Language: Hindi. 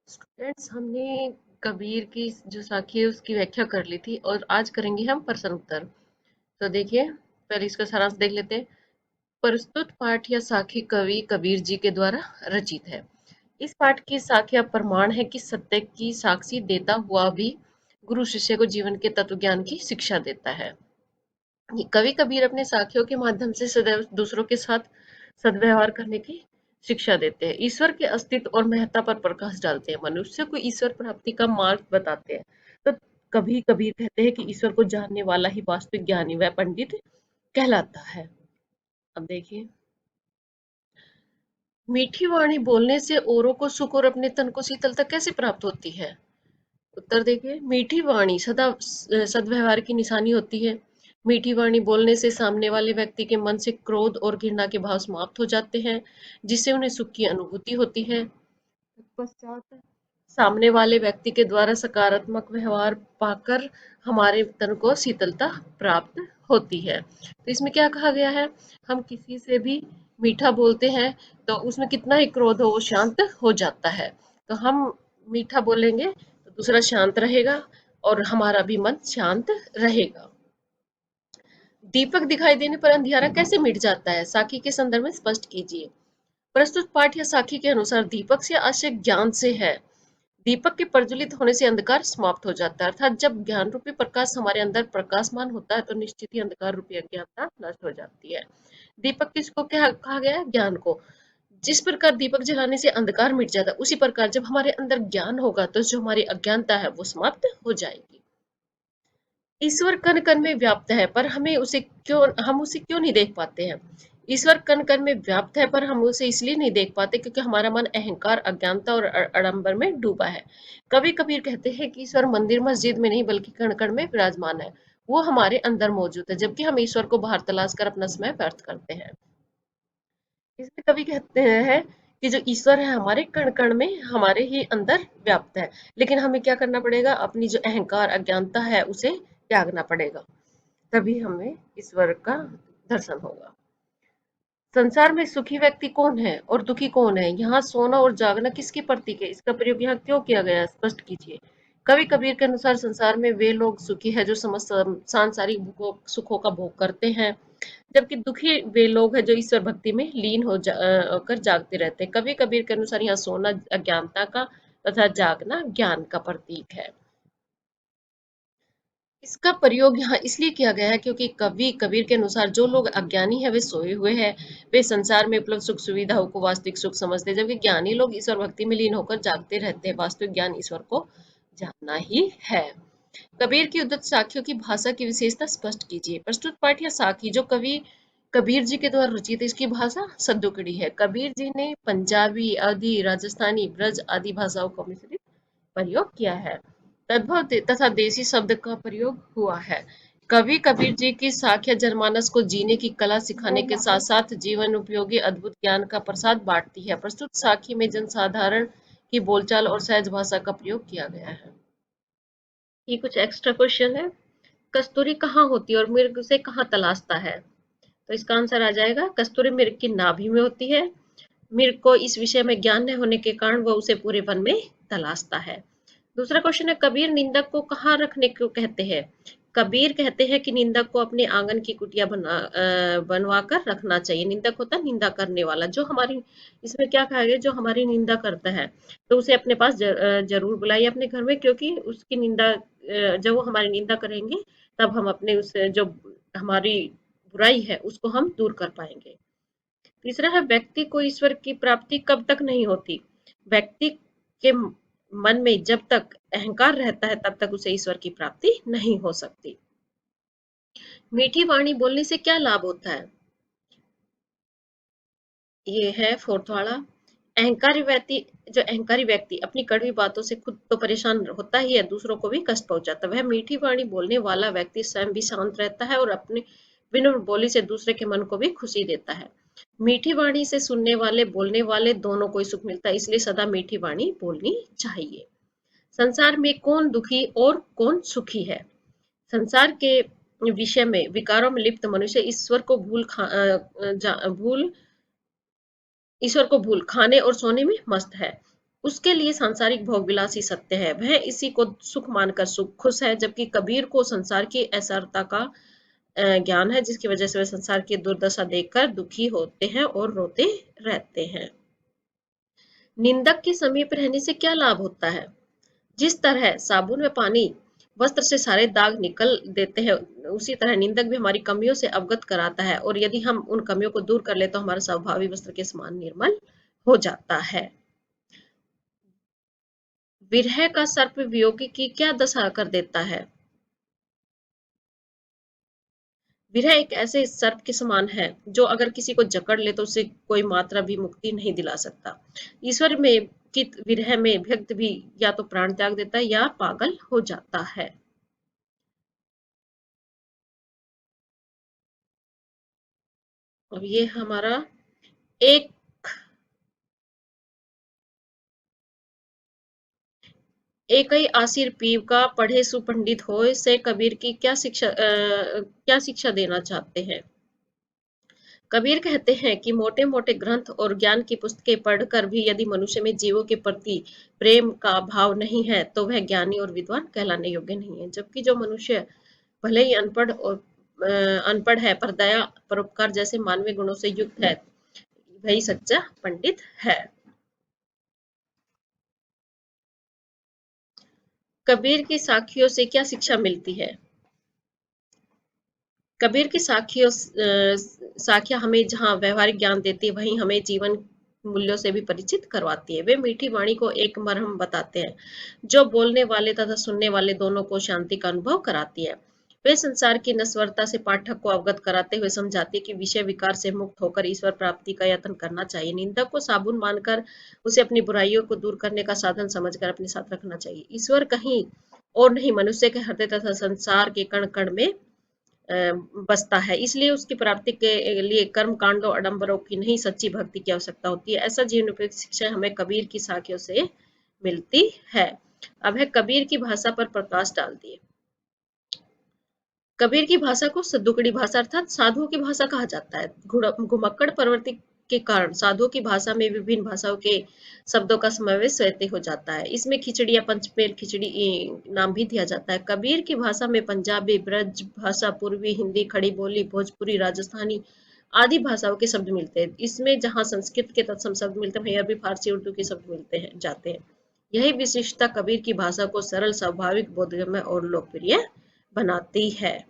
स्टूडेंट्स, हमने कबीर की जो साखी है उसकी व्याख्या कर ली थी और आज करेंगे हम प्रश्न उत्तर। तो देखिए, पहले इसका सारांश देख लेते हैं। प्रस्तुत पाठ या साखी कवि कबीर जी के द्वारा रचित है। इस पाठ की साख्या प्रमाण है कि सत्य की साक्षी देता हुआ भी गुरु शिष्य को जीवन के तत्व ज्ञान की शिक्षा देता है। कवि कबीर अपने साखियों के माध्यम से सदैव दूसरों के साथ सद्व्यवहार करने की शिक्षा देते हैं। ईश्वर के अस्तित्व और महत्ता पर प्रकाश डालते हैं, मनुष्य को ईश्वर प्राप्ति का मार्ग बताते हैं। तो कभी कबीर कहते हैं कि ईश्वर को जानने वाला ही वास्तविक ज्ञानी व पंडित कहलाता है। अब देखिए, मीठी वाणी बोलने से औरों को सुख और अपने तन को शीतलता कैसे प्राप्त होती है? उत्तर देखिए, मीठी वाणी सदा सद्व्यवहार की निशानी होती है। मीठी वाणी बोलने से सामने वाले व्यक्ति के मन से क्रोध और घृणा के भाव समाप्त हो जाते हैं, जिससे उन्हें सुख की अनुभूति होती है। पश्चात सामने वाले व्यक्ति के द्वारा सकारात्मक व्यवहार पाकर हमारे तन को शीतलता प्राप्त होती है। तो इसमें क्या कहा गया है? हम किसी से भी मीठा बोलते हैं तो उसमें कितना ही क्रोध हो वो शांत हो जाता है। तो हम मीठा बोलेंगे तो दूसरा शांत रहेगा और हमारा भी मन शांत रहेगा। दीपक दिखाई देने पर अंधियारा कैसे मिट जाता है? साखी के संदर्भ में स्पष्ट कीजिए। प्रस्तुत पाठ या साखी के अनुसार दीपक से आशय ज्ञान से है। दीपक के प्रज्वलित होने से अंधकार समाप्त हो जाता है, अर्थात जब ज्ञान रूपी प्रकाश हमारे अंदर प्रकाशमान होता है तो निश्चित ही अंधकार रूपी अज्ञानता नष्ट हो जाती है। दीपक किसको क्या कहा गया है? ज्ञान को। जिस प्रकार दीपक जलाने से अंधकार मिट जाता है, उसी प्रकार जब हमारे अंदर ज्ञान होगा तो जो हमारी अज्ञानता है वो समाप्त हो जाएगी। ईश्वर कण कण में व्याप्त है, पर हम उसे क्यों नहीं देख पाते हैं? ईश्वर कण कण में व्याप्त है, पर हम उसे इसलिए नहीं देख पाते क्योंकि हमारा मन अहंकार, अज्ञानता और आडंबर में डूबा है। कभी कबीर कहते हैं कि ईश्वर मंदिर मस्जिद में नहीं बल्कि कण कण में विराजमान है। वो हमारे अंदर मौजूद है, जबकि हम ईश्वर को बाहर तलाश कर अपना समय व्यर्थ करते हैं। इसलिए कवि कहते हैं कि जो ईश्वर है हमारे कण कण में, हमारे ही अंदर व्याप्त है। लेकिन हमें क्या करना पड़ेगा? अपनी जो अहंकार, अज्ञानता है उसे त्यागना पड़ेगा, तभी हमें ईश्वर का दर्शन होगा। संसार में सुखी व्यक्ति कौन है और दुखी कौन है? यहाँ सोना और जागना किसकी प्रतीक है? इसका प्रयोग यहाँ क्यों किया गया है? स्पष्ट कीजिए। कवि कबीर के अनुसार संसार में वे लोग सुखी है जो समस्त सांसारिक सुखों का भोग करते हैं, जबकि दुखी वे लोग हैं जो ईश्वर भक्ति में लीन कर जागते रहते हैं। कवि कबीर के अनुसार यहाँ सोना अज्ञानता का तथा जागना ज्ञान का प्रतीक है। इसका प्रयोग यहाँ इसलिए किया गया है क्योंकि कवि कबीर के अनुसार जो लोग अज्ञानी है वे सोए हुए हैं। वे संसार में उपलब्ध सुख सुविधाओं को वास्तविक सुख समझते हैं, जबकि ज्ञानी लोग ईश्वर भक्ति में लीन होकर जागते रहते हैं। वास्तविक ज्ञान ईश्वर को जानना ही है। कबीर की उद्धत साखियों की भाषा की विशेषता स्पष्ट कीजिए। प्रस्तुत पाठ या साखी जो कवि कबीर जी के द्वारा रचित है, इसकी भाषा सद्दुकड़ी है। कबीर जी ने पंजाबी, अवधी, राजस्थानी, ब्रज आदि भाषाओं का मिश्रित प्रयोग किया है। तद्भव तथा देसी शब्द का प्रयोग हुआ है। कवि कबीर जी की साख्य जनमानस को जीने की कला सिखाने के साथ साथ जीवन उपयोगी अद्भुत ज्ञान का प्रसाद बांटती है। प्रस्तुत साखी में जनसाधारण की बोलचाल और सहज भाषा का प्रयोग किया गया है। ये कुछ एक्स्ट्रा क्वेश्चन है। कस्तूरी कहाँ होती है और मृग उसे कहाँ तलाशता है? तो इसका आंसर आ जाएगा, कस्तूरी मृग की नाभि में होती है। मृग को इस विषय में ज्ञान न होने के कारण वह उसे पूरे वन में तलाशता है। दूसरा क्वेश्चन है, कबीर निंदक को कहाँ रखने को कहते हैं? कबीर कहते हैं कि निंदक को अपने आंगन की कुटिया बनवा कर रखना चाहिए। निंदक होता है निंदा करने वाला, जो हमारी, इसमें क्या कहा गया, जो हमारी निंदा करता है तो उसे अपने पास जरूर बुलाइए अपने घर में, क्योंकि उसकी निंदा, जब वो हमारी निंदा करेंगे तब हम अपने उस जो हमारी बुराई है उसको हम दूर कर पाएंगे। तीसरा है, व्यक्ति को ईश्वर की प्राप्ति कब तक नहीं होती? व्यक्ति के मन में जब तक अहंकार रहता है तब तक उसे ईश्वर की प्राप्ति नहीं हो सकती। मीठी वाणी बोलने से क्या लाभ होता है? ये है फोर्थ वाला। अहंकारी व्यक्ति अपनी कड़वी बातों से खुद तो परेशान होता ही है, दूसरों को भी कष्ट पहुंचाता है। वह मीठी वाणी बोलने वाला व्यक्ति स्वयं भी शांत रहता है और अपने विनम्र बोली से दूसरे के मन को भी खुशी देता है। मीठी वाणी से सुनने वाले बोलने वाले दोनों को सुख मिलता है, इसलिए सदा मीठी वाणी बोलनी चाहिए। संसार में कौन दुखी और कौन सुखी है? संसार के विषय में विकारों में लिप्त मनुष्य ईश्वर को भूल खाने और सोने में मस्त है। उसके लिए सांसारिक भोगविलासी सत्य है, वह इसी को सुख मानकर सुख खुश है, जबकि कबीर को संसार की असरता का ज्ञान है, जिसकी वजह से वे संसार की दुर्दशा देखकर दुखी होते हैं और रोते रहते हैं। निंदक के समीप रहने से क्या लाभ होता है? जिस तरह साबुन में पानी वस्त्र से सारे दाग निकल देते हैं, उसी तरह निंदक भी हमारी कमियों से अवगत कराता है, और यदि हम उन कमियों को दूर कर ले तो हमारा स्वभाव वस्त्र के समान निर्मल हो जाता है। विरह का सर्प वियोगी की क्या दशा कर देता है? विरह एक ऐसे सर्प के समान है जो अगर किसी को जकड़ ले तो उसे कोई मात्रा भी मुक्ति नहीं दिला सकता। ईश्वर में कित विरह में व्यक्ति भी या तो प्राण त्याग देता है या पागल हो जाता है। अब ये हमारा एक एक ही आसिर पीव का पढ़े सुपंडित होए से कबीर की क्या शिक्षा देना चाहते हैं? कबीर कहते हैं कि मोटे मोटे ग्रंथ और ज्ञान की पुस्तकें पढ़कर भी यदि मनुष्य में जीवों के प्रति प्रेम का भाव नहीं है तो वह ज्ञानी और विद्वान कहलाने योग्य नहीं है, जबकि जो मनुष्य भले ही अनपढ़ है पर दया परोपकार जैसे मानवीय गुणों से युक्त है, वही सच्चा पंडित है। कबीर की साखियों से क्या शिक्षा मिलती है? कबीर की साखियाँ हमें जहाँ व्यवहारिक ज्ञान देती है, वहीं हमें जीवन मूल्यों से भी परिचित करवाती है। वे मीठी वाणी को एक मरहम बताते हैं, जो बोलने वाले तथा सुनने वाले दोनों को शांति का अनुभव कराती है। वे संसार की नश्वरता से पाठक को अवगत कराते हुए समझाते हैं कि विषय विकार से मुक्त होकर ईश्वर प्राप्ति का यत्न करना चाहिए। निंदक को साबुन मानकर उसे अपनी बुराइयों को दूर करने का साधन समझकर अपने साथ रखना चाहिए। ईश्वर कहीं और नहीं, मनुष्य के हृदय तथा संसार के कण कण में बसता है, इसलिए उसकी प्राप्ति के लिए कर्म कांडों आडंबरों की नहीं, सच्ची भक्ति की आवश्यकता होती है। ऐसा जीवन उपयोगी शिक्षा हमें कबीर की साखियों से मिलती है। अब है कबीर की भाषा पर प्रकाश डाल दिए। कबीर की भाषा को सद्दुकड़ी भाषा अर्थात साधुओं की भाषा कहा जाता है। घुमक्कड़ प्रवृत्ति के कारण साधुओं की भाषा में विभिन्न भाषाओं के शब्दों का समावेश स्वतः हो जाता है। इसमें खिचड़ी या पंचमेल खिचड़ी नाम भी दिया जाता है। कबीर की भाषा में पंजाबी, ब्रज भाषा, पूर्वी हिंदी, खड़ी बोली, भोजपुरी, राजस्थानी आदि भाषाओं के शब्द मिलते हैं। इसमें जहाँ संस्कृत के तत्सम शब्द मिलते हैं, वहीं अरबी, फारसी, उर्दू के शब्द मिलते हैं जाते हैं। यही विशिष्टता कबीर की भाषा को सरल, स्वाभाविक, बोधगम्य और लोकप्रिय बनाती है।